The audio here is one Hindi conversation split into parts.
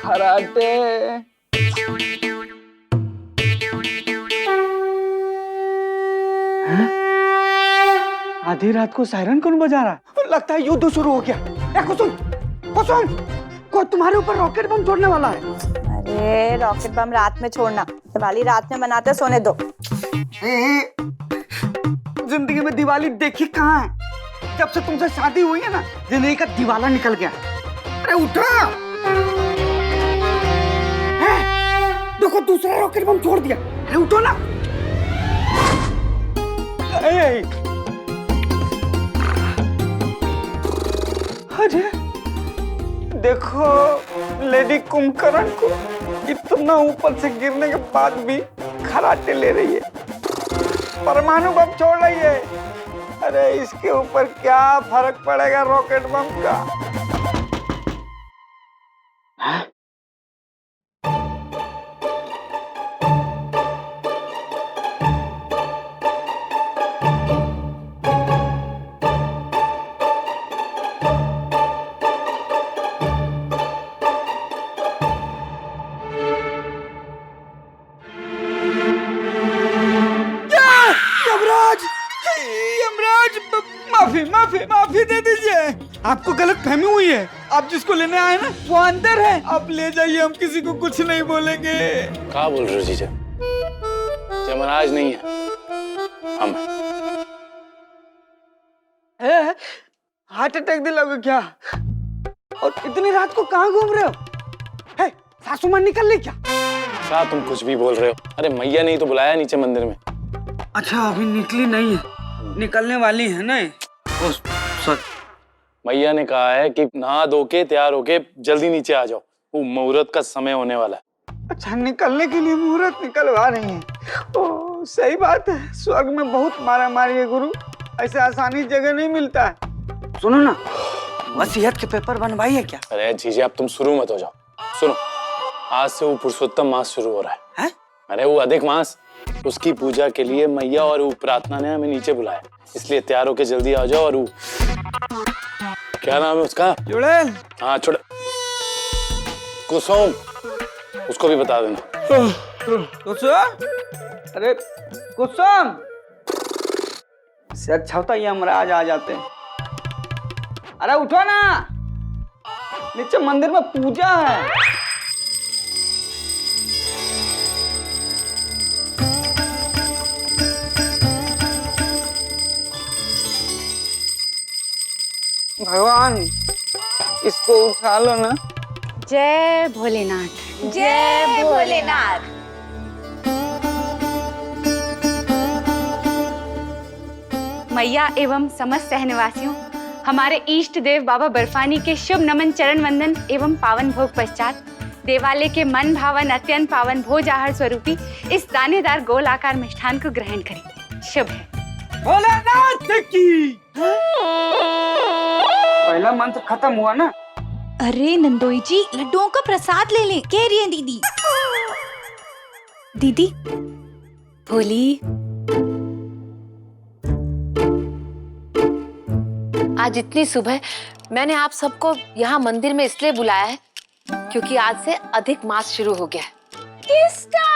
खराटे। आधी रात को सायरन कौन बजा रहा? लगता है युद्ध शुरू हो गया। ए कुसुम, कुसुम, कोई तुम्हारे ऊपर रॉकेट बम छोड़ने वाला है। अरे रॉकेट बम रात में छोड़ना, दिवाली रात में मनाते, सोने दो। जिंदगी में दिवाली देखी कहाँ है? जब से तुमसे शादी हुई है ना, जिंदगी का दिवाला निकल गया। अरे उठो! देखो दूसरा रॉकेट बम छोड़ दिया। अरे उठो ना! अरे देखो लेडी कुंभकर्ण को इतना ऊपर से गिरने के बाद भी खराटे ले रही है, परमाणु बम छोड़ रही है। अरे इसके ऊपर क्या फर्क पड़ेगा रॉकेट बम का? माफी माफी माफी दे दीजिए, आपको गलत फहमी हुई है। आप जिसको लेने आए ना वो अंदर है, आप ले जाइए, हम किसी को कुछ नहीं बोलेंगे। क्या बोल रहे हो जीजा? जमराज नहीं है, हम हैं। हार्ट अटैक दिलाओगे क्या? और इतनी रात को कहाँ घूम रहे हो? है, सासू मां निकल ली क्या? क्या तुम कुछ भी बोल रहे हो? अरे मैया नहीं तो बुलाया नीचे मंदिर में। अच्छा अभी निकली नहीं है, निकलने वाली है ना? मैया ने कहा है कि नहा धो के तैयार होके जल्दी नीचे आ जाओ, वो मुहूर्त का समय होने वाला है। अच्छा निकलने के लिए मुहूर्त निकलवा रही हैं। ओ सही बात है, स्वर्ग में बहुत मारा मारी है गुरु, ऐसे आसानी जगह नहीं मिलता है। सुनो ना, वसीयत के पेपर बनवाई है क्या? अरे जीजा अब तुम शुरू मत हो जाओ। सुनो, आज से वो पुरुषोत्तम मास शुरू हो रहा है। अरे वो अधिक मास, उसकी पूजा के लिए मैया और वो प्रार्थना ने हमें नीचे बुलाया, इसलिए तैयार होके जल्दी आ जाओ। और वो क्या नाम है उसका? चुड़ैल। हाँ चुड़ैल, कुसुम, उसको भी बता देना। कुसुम, अरे कुसुम, इससे अच्छा होता ये यमराज आ जाते हैं। अरे उठो ना, नीचे मंदिर में पूजा है। भगवान इसको उठा लो ना। जय भोलेनाथ, जय भोलेनाथ। मैया एवं समस्त सहनिवासियों, हमारे इष्ट देव बाबा बर्फानी के शुभ नमन चरण वंदन एवं पावन भोग पश्चात देवालय के मन भावन अत्यंत पावन भोज आहार स्वरूपी इस दानेदार गोल आकार मिष्ठान को ग्रहण करें। शुभ है। भोलेनाथ की पहला मंत्र खत्म हुआ ना? अरे नंदोई जी, लड्डुओं का प्रसाद ले लें, कह रही है दीदी। दीदी भोली, आज इतनी सुबह मैंने आप सबको यहाँ मंदिर में इसलिए बुलाया है क्योंकि आज से अधिक मास शुरू हो गया है। किसका?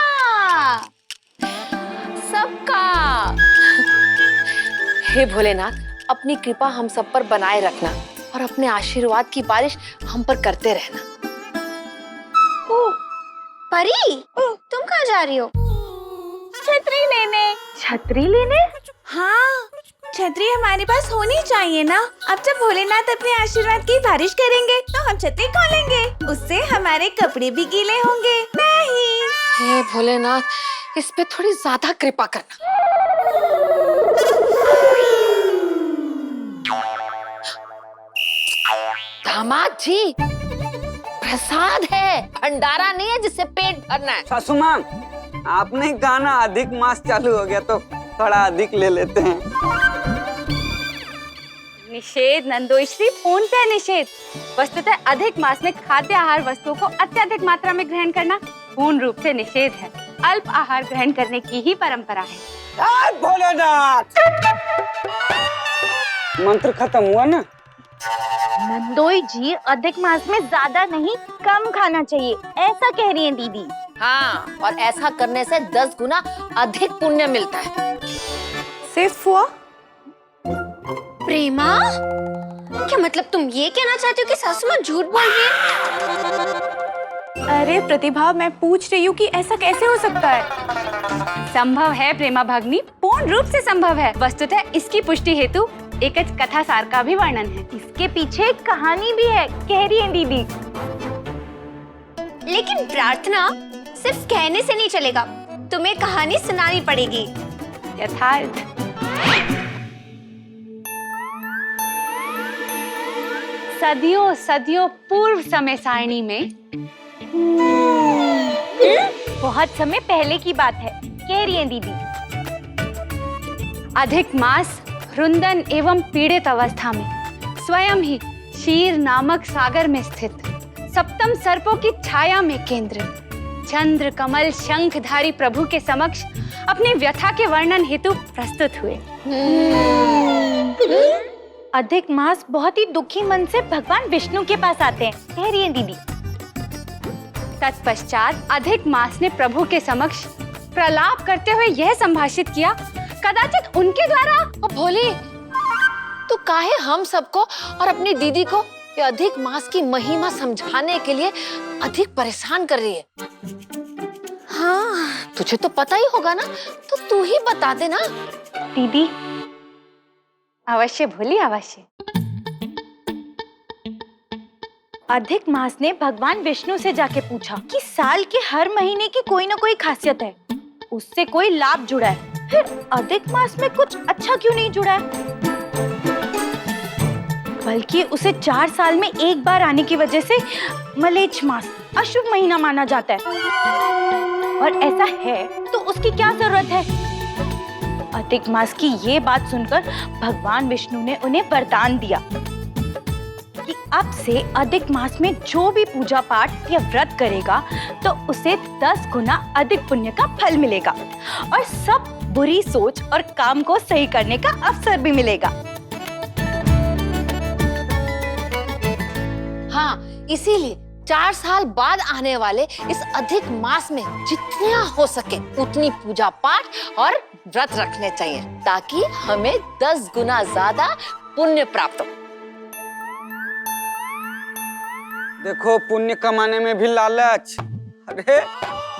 सबका। हे भोलेनाथ, अपनी कृपा हम सब पर बनाए रखना और अपने आशीर्वाद की बारिश हम पर करते रहना। परी, तुम कहाँ जा रही हो? छतरी लेने। छतरी लेने? हाँ, छतरी हमारे पास होनी चाहिए ना। अब जब भोलेनाथ अपने आशीर्वाद की बारिश करेंगे तो हम छतरी खोलेंगे, उससे हमारे कपड़े भी गीले होंगे नहीं। हे भोलेनाथ, इस पे थोड़ी ज्यादा कृपा करना। दामाद जी, प्रसाद है, भंडारा नहीं है जिससे पेट भरना है। सासू मां, आपने कहा ना अधिक मास चालू हो गया तो थोड़ा अधिक ले लेते हैं। निषेध नंदोश्री, पूर्णतः निषेध। वस्तुतः अधिक मास में खाद्य आहार वस्तुओं को अत्यधिक मात्रा में ग्रहण करना पूर्ण रूप से निषेध है। अल्प आहार ग्रहण करने की ही परंपरा है। भोलेनाथ, मंत्र खत्म हुआ ना? नंदोई जी, अधिक मास में ज्यादा नहीं कम खाना चाहिए, ऐसा कह रही हैं दीदी। हाँ, और ऐसा करने से 10 गुना अधिक पुण्य मिलता है। सिर्फ हुआ प्रेमा, क्या मतलब तुम ये कहना चाहते हो कि सासू माँ झूठ बोल रही है? अरे प्रतिभा, मैं पूछ रही हूँ कि ऐसा कैसे हो सकता है। संभव है प्रेमा भगनी, पूर्ण रूप से संभव है। वस्तुतः इसकी पुष्टि हेतु एक कथा सार का भी वर्णन है। इसके पीछे एक कहानी भी है, कह रही है दीदी। लेकिन प्रार्थना सिर्फ कहने से नहीं चलेगा, तुम्हें कहानी सुनानी पड़ेगी। यथार्थ। सदियों सदियों पूर्व समय सारणी में, बहुत समय पहले की बात है, कह रही है दीदी। अधिक मास रुंदन एवं पीड़ित अवस्था में स्वयं ही क्षीर नामक सागर में स्थित सप्तम सर्पों की छाया में केंद्रित चंद्र कमल शंखधारी प्रभु के समक्ष अपनी व्यथा के वर्णन हेतु प्रस्तुत हुए। अधिक मास बहुत ही दुखी मन से भगवान विष्णु के पास आते हैं, कह रही है दीदी। तत्पश्चात अधिक मास ने प्रभु के समक्ष प्रलाप करते हुए यह संभाषित किया, कदाचित उनके द्वारा। ओ भोली, तू काहे हम सबको और अपनी दीदी को ये अधिक मास की महिमा समझाने के लिए अधिक परेशान कर रही है? हाँ, तुझे तो पता ही होगा ना, तो तू ही बता दे ना। दीदी अवश्य भोली, अवश्य। अधिक मास ने भगवान विष्णु से जाके पूछा कि साल के हर महीने की कोई ना कोई खासियत है, उससे कोई लाभ जुड़ा है, फिर अधिक मास में कुछ अच्छा क्यों नहीं जुड़ा है? बल्कि उसे 4 साल में एक बार आने की वजह से मलेच्छ मास अशुभ महीना माना जाता है। और ऐसा है तो उसकी क्या जरूरत है? अधिक मास की ये बात सुनकर भगवान विष्णु ने उन्हें वरदान दिया कि अब से अधिक मास में जो भी पूजा पाठ या व्रत करेगा तो उसे 10 गुना अधिक पुण्य का फल मिलेगा और सब बुरी सोच और काम को सही करने का अवसर भी मिलेगा। हाँ, इसीलिए 4 साल बाद आने वाले इस अधिक मास में जितना हो सके उतनी पूजा पाठ और व्रत रखने चाहिए, ताकि हमें 10 गुना ज्यादा पुण्य प्राप्त हो। देखो, पुण्य कमाने में भी लालच। अरे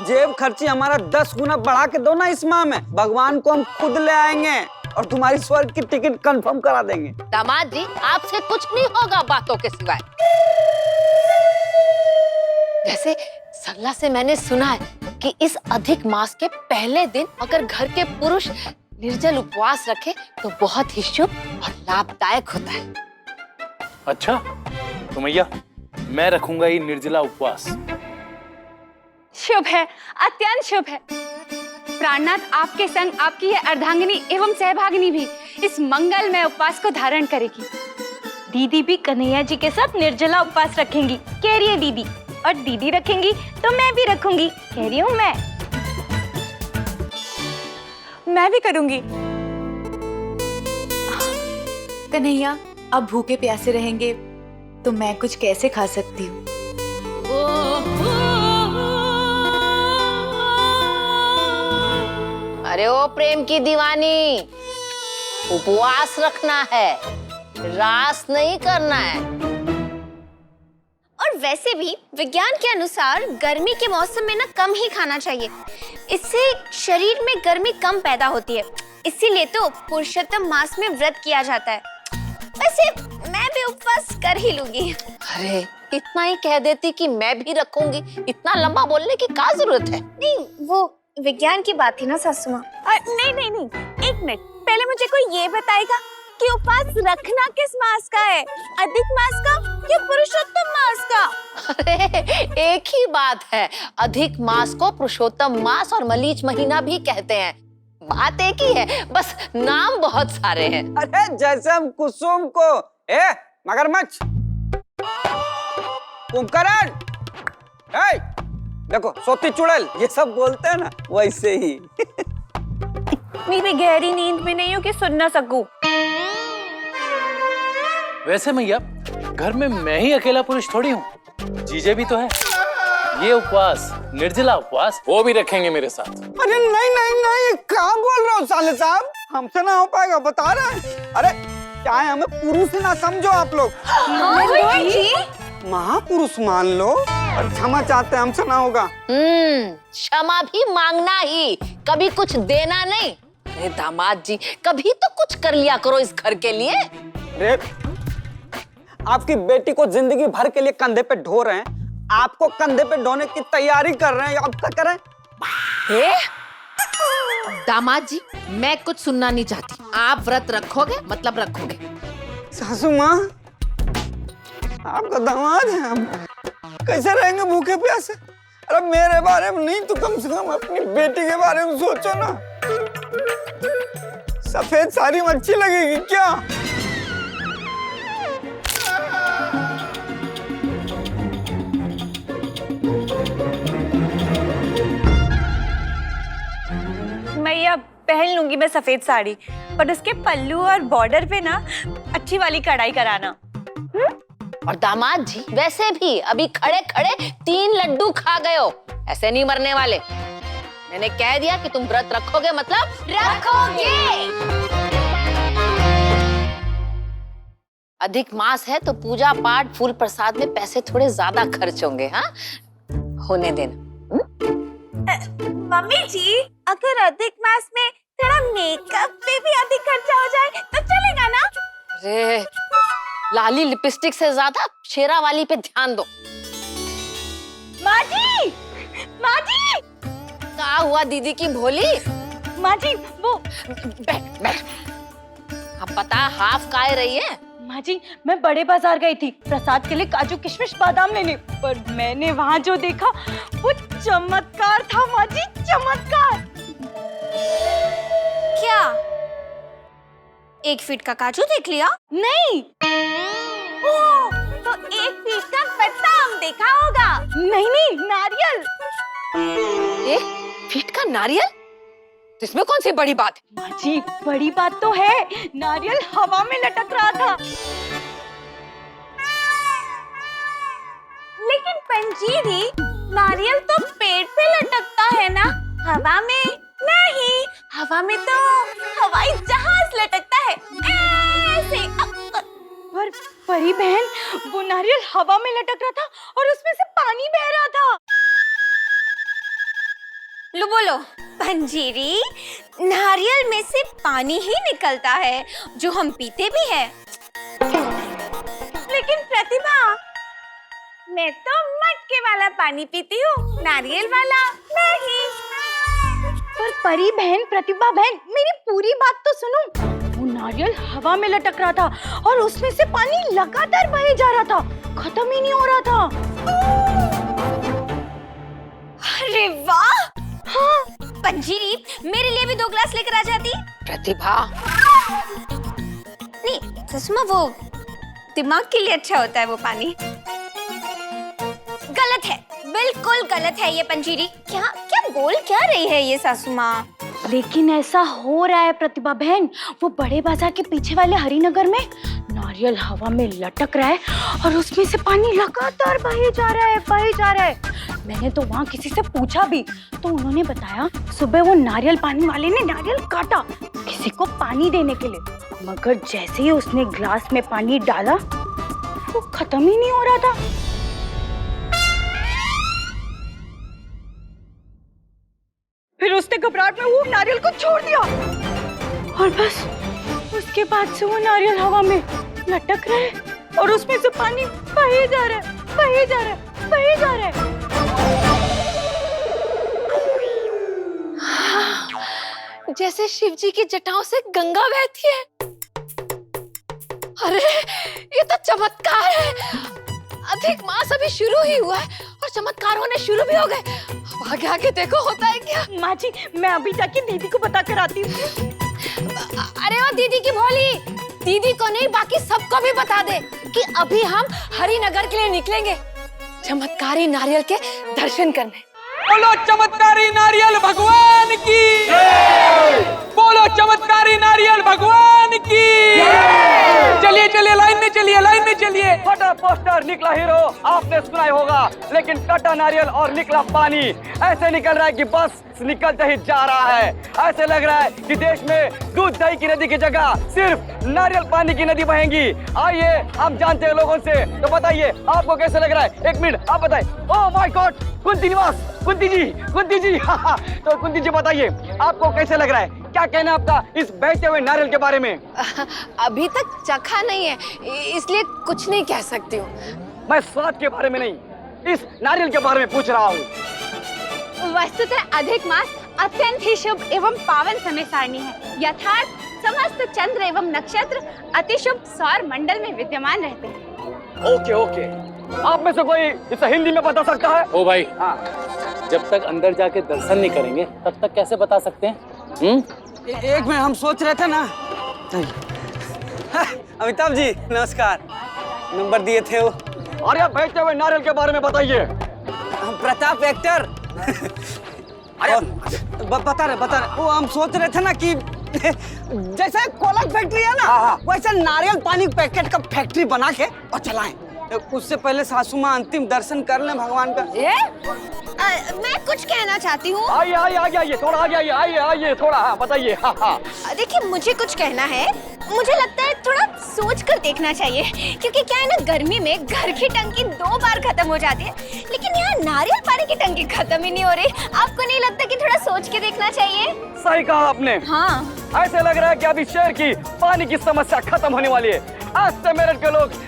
जेब खर्ची हमारा 10 गुना बढ़ा के दो ना इस माह में, भगवान को हम खुद ले आएंगे और तुम्हारी स्वर्ग की टिकट कंफर्म करा देंगे। दामाद जी, आपसे कुछ नहीं होगा बातों के सिवाय। वैसे सरला से मैंने सुना है कि इस अधिक मास के पहले दिन अगर घर के पुरुष निर्जल उपवास रखे तो बहुत ही शुभ और लाभदायक होता है। अच्छा, तो मैया मैं रखूंगा ये निर्जला उपवास। शुभ है, अत्यंत शुभ है। प्राणनाथ आपके संग आपकी यह अर्धांगिनी एवं सहभागिनी भी इस मंगलमय उपवास को धारण करेगी। दीदी भी कन्हैया जी के साथ निर्जला उपवास रखेंगी, कह रही है दीदी। और दीदी रखेंगी तो मैं भी रखूंगी, कह रही हूँ मैं भी करूंगी। कन्हैया, अब भूखे प्यासे रहेंगे तो मैं कुछ कैसे खा सकती हूँ? अरे ओ प्रेम की दीवानी, उपवास रखना है, रास नहीं करना है। और वैसे भी विज्ञान के अनुसार गर्मी के मौसम में ना कम ही खाना चाहिए, इससे शरीर में गर्मी कम पैदा होती है। इसीलिए तो पुरुषोत्तम मास में व्रत किया जाता है। वैसे मैं भी उपवास कर ही लूंगी। अरे इतना ही कह देती कि मैं भी रखूंगी, इतना लंबा बोलने की क्या जरूरत है? नहीं, वो विज्ञान की बात थी ना सासू माँ। नहीं, एक मिनट, पहले मुझे कोई ये बताएगा कि उपवास रखना किस मास का है, अधिक मास का या पुरुषोत्तम मास का? अरे एक ही बात है, अधिक मास को पुरुषोत्तम मास और मलीच महीना भी कहते हैं। बात एक ही है, बस नाम बहुत सारे हैं। अरे जैसे हम कुसुम को मगरमच्छ, कुंभकर्ण, देखो सोती चुड़ैल, ये सब बोलते हैं ना, वैसे ही। मैं भी गहरी नींद में नहीं हूँ कि सुन ना सकूं। वैसे मैया, घर में मैं ही अकेला पुरुष थोड़ी हूँ, जीजे भी तो है। ये उपवास, निर्जला उपवास, वो भी रखेंगे मेरे साथ। अरे नहीं नहीं नहीं, क्या बोल रहे हो साले साहब, हमसे ना हो पाएगा, बता रहे हैं। अरे चाहे हमें पुरुष ना समझो आप लोग, महापुरुष मान लो, और क्षमा चाहते हैं, हमसे ना होगा। क्षमा भी मांगना ही, कभी कुछ देना नहीं। अरे दामाद जी, कभी तो कुछ कर लिया करो इस घर के लिए। अरे आपकी बेटी को जिंदगी भर के लिए कंधे पे ढो रहे हैं, आपको कंधे पे ढोने की तैयारी कर रहे हैं, अब क्या करें? दामाद जी, मैं कुछ सुनना नहीं चाहती। आप व्रत रखोगे मतलब रखोगे। सासू माँ, आपका दामाद है, हम कैसे रहेंगे भूखे प्यासे? अरे मेरे बारे में नहीं तो कम से कम अपनी बेटी के बारे में सोचो ना। सफेद साड़ी में अच्छी लगेगी क्या? मैया पहन लूंगी मैं सफेद साड़ी, पर उसके पल्लू और बॉर्डर पे ना अच्छी वाली कढ़ाई कराना। और दामाद जी, वैसे भी अभी खड़े खड़े 3 लड्डू खा गए हो, ऐसे नहीं मरने वाले। मैंने कह दिया कि तुम व्रत रखोगे मतलब रखोगे। अधिक मास है तो पूजा पाठ फूल प्रसाद में पैसे थोड़े ज्यादा खर्च होंगे। हाँ, होने देना। मम्मी जी, अगर अधिक मास में थोड़ा मेकअप पे भी अधिक खर्चा हो जाए तो चलेगा ना? अरे लाली लिपस्टिक से ज्यादा शेरा वाली पे ध्यान दो। माँ जी, माँ जी, क्या हुआ दीदी की भोली? माँ जी वो बैठ बैठ। अब पता हाफ काय रही है? माँ जी, मैं बड़े बाजार गई थी प्रसाद के लिए काजू किशमिश बादाम लेने, पर मैंने वहाँ जो देखा वो चमत्कार था माँ जी, चमत्कार। क्या 1 फीट का काजू देख लिया? नहीं। ओ, तो 1 फीट का बादाम देखा होगा। नहीं नहीं, नारियल। 1 फीट का नारियल? तो इसमें कौन सी बड़ी बात है? माँ जी, बड़ी बात तो है, नारियल हवा में लटक रहा था। लेकिन पंजीरी, नारियल तो पेड़ पे लटकता है ना, हवा में नहीं। हवा में तो हवाई जहाज लटकता है ऐसे। पर परी बहन, वो नारियल हवा में लटक रहा था और उसमें से पानी बह रहा था। लो बोलो पंजीरी, नारियल में से पानी ही निकलता है जो हम पीते भी हैं। लेकिन प्रतिभा, मैं तो मटके वाला पानी पीती हूँ, नारियल वाला नहीं। पर परी बहन, प्रतिभा बहन, मेरी पूरी बात तो सुनो। वो नारियल हवा में लटक रहा था और उसमें से पानी लगातार बहे जा रहा था, खत्म ही नहीं हो रहा था। अरे वाह! हाँ, पंजीरी, मेरे लिए भी 2 ग्लास लेकर आ जाती। प्रतिभा, नहीं ससुमा, वो दिमाग के लिए अच्छा होता है वो पानी। गलत है, बिल्कुल गलत है ये पंजीरी। क्या क्या बोल क्या रही है ये सासू माँ? लेकिन ऐसा हो रहा है प्रतिभा बहन, वो बड़े बाजार के पीछे वाले हरिनगर में नारियल हवा में लटक रहा है और उसमें से पानी लगातार बहे जा रहा है, बहे जा रहा है। मैंने तो वहाँ किसी से पूछा भी, तो उन्होंने बताया सुबह वो नारियल पानी वाले ने नारियल काटा किसी को पानी देने के लिए, मगर जैसे ही उसने ग्लास में पानी डाला वो खत्म ही नहीं हो रहा था। फिर उसने घबराहट में वो नारियल को छोड़ दिया और बस उसके बाद से वो नारियल हवा में लटक रहा है और उसमें से पानी बहे जा रहा है, बहे जा रहा है, बहे जा रहा है। जैसे शिव जी की जटाओं से गंगा बहती है। अरे ये तो चमत्कार है। अधिक मास अभी शुरू ही हुआ है और चमत्कार होने शुरू भी हो गए। अब आगे आगे देखो होता है क्या। माँ जी, मैं अभी जाके दीदी को बता कर आती हूँ। अरे ओ दीदी की भोली, दीदी को नहीं बाकी सबको भी बता दे कि अभी हम हरिनगर के लिए निकलेंगे चमत्कारी नारियल के दर्शन करने। बोलो चमत्कारी नारियल भगवान की, बोलो चमत्कारी नारियल भगवान भगवान की। चलिए चलिए लाइन में चलिए, लाइन में चलिए। फटा पोस्टर निकला हीरो आपने सुना ही होगा, लेकिन कटा नारियल और निकला पानी। ऐसे निकल रहा है कि बस निकलते ही जा रहा है। ऐसे लग रहा है कि देश में दूध दही की नदी की जगह सिर्फ नारियल पानी की नदी बहेंगी। आइए हम जानते हैं लोगों से, तो बताइए आपको कैसे लग रहा है। एक मिनट आप बताइए। ओह माय गॉड, कुंती निवास, कुंती जी, कुंती जी। तो कुंती जी बताइए आपको कैसे लग रहा है, क्या कहना है आपका इस बहते हुए नारियल के बारे में? अभी तक चखा नहीं है, इसलिए कुछ नहीं कह सकती हूँ। मैं स्वाद के बारे में नहीं, इस नारियल के बारे में पूछ रहा हूँ। वस्तुतः अधिक मास अत्यंत ही शुभ एवं पावन समय सारणी है। यथार्थ समस्त चंद्र एवं नक्षत्र अति शुभ सौर मंडल में विद्यमान रहते हैं। ओके ओके, आप में से कोई इसे हिंदी में बता सकता है? ओ भाई, हाँ। जब तक अंदर जाके दर्शन नहीं करेंगे तब तक कैसे बता सकते हैं? एक मिनट, हम सोच रहे थे ना। अमिताभ जी नमस्कार, नंबर दिए थे वो। और ये बहते हुए नारियल के बारे में बताइए। प्रताप एक्टर। अरे बता रहे वो हम सोच रहे थे ना कि जैसे कोलक फैक्ट्री है ना, वैसे नारियल पानी पैकेट का फैक्ट्री बना के और चलाएं। उससे पहले सासू माँ अंतिम दर्शन कर लें भगवान का। मैं कुछ कहना चाहती हूँ। आइए आइए आइए आइए, थोड़ा आगे आइए, आइए आइए थोड़ा, हाँ बताइए। हाँ हाँ देखिए मुझे कुछ कहना है। मुझे लगता है थोड़ा सोच कर देखना चाहिए, क्योंकि क्या है ना, गर्मी में घर की टंकी 2 बार खत्म हो जाती है, लेकिन यहाँ नारियल पानी की टंकी खत्म ही नहीं हो रही। आपको नहीं लगता कि थोड़ा सोच के देखना चाहिए? सही कहा आपने। हाँ, ऐसे लग रहा है कि अभी शहर की पानी की समस्या खत्म होने वाली है। आज से मेरठ के लोग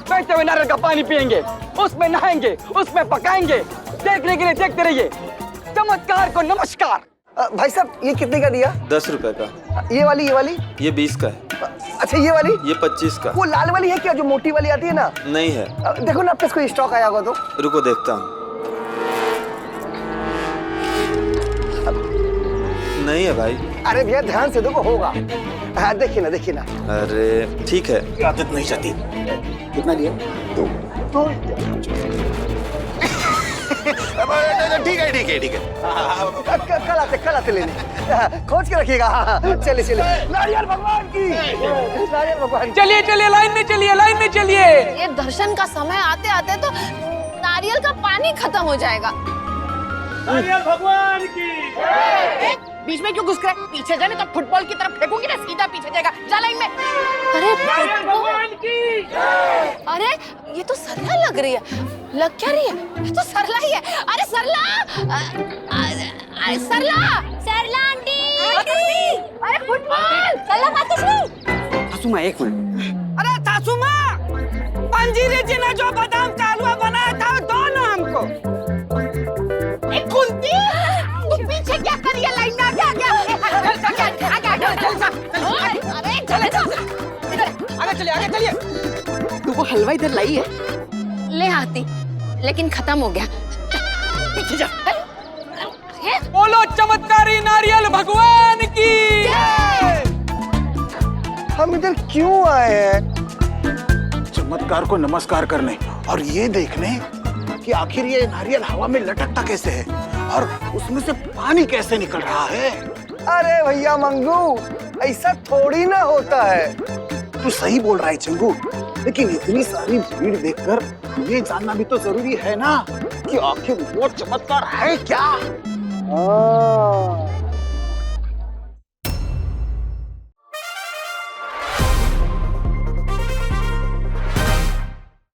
बहते हुए नारियल का पानी पियेंगे, उसमें नहाएंगे, उसमें पकाएंगे। देखने के लिए देखते रहिए। चमत्कार को नमस्कार। भाई साहब ये कितने का दिया? 10 रुपए का। ये वाली ये 20 का है। अच्छा ये वाली? ये 25 का। वो लाल वाली है क्या, जो मोटी वाली आती है ना? नहीं है। देखो ना, आपके कोई स्टॉक आया होगा तो। रुको देखता हूँ। नहीं है भाई। अरे भैया ध्यान से देखो, होगा। हाँ देखिए ना, देखिए ना। अरे ठीक है। आदत नहीं जाती। कितना दिया? 2। ठीक है ठीक है ठीक है। कल आते लेने। खोज के रखिएगा। चलिए चलिए। नारियल भगवान की, नारियल भगवान की। चलिए चलिए लाइन में चलिए, लाइन में चलिए। ये दर्शन का समय आते आते तो नारियल का पानी खत्म हो जाएगा। नारियल भगवान की। बीच में क्यों घुस रहे? पीछे जाने तो फुटबॉल की तरफ फेंकूंगी ना, सीधा पीछे जाएगा। जा लाइन में। अरे भगवान की। अरे ये तो सरला लग रही है। लग क्या रही है? ये तो सरला ही है। अरे सरला, अरे सरला, सरला आंटी। अरे फुटबॉल, सरला मातोश्री। सासू माँ एक मिनट। अरे सासू माँ, पंजीरी जी ने जो बादाम का हलवा बनाया था दो ना हमको। कुंती, तू पीछे क्या कर रही है? लाइन में आगे आगे अरे चले जाओ, आगे चलिए। तू वो हलवा इधर लाई है? ले आती, लेकिन खत्म हो गया। पीछे जा। बोलो चमत्कारी नारियल भगवान की। हम इधर क्यों आए हैं? चमत्कार को नमस्कार करने और ये देखने कि आखिर ये नारियल हवा में लटकता कैसे है और उसमें से पानी कैसे निकल रहा है। अरे भैया मंगू, ऐसा थोड़ी ना होता है। तू सही बोल रहा है चंगू, लेकिन इतनी सारी भीड़ देखकर ये जानना भी तो जरूरी है ना कि आखिर वो चमत्कार है क्या।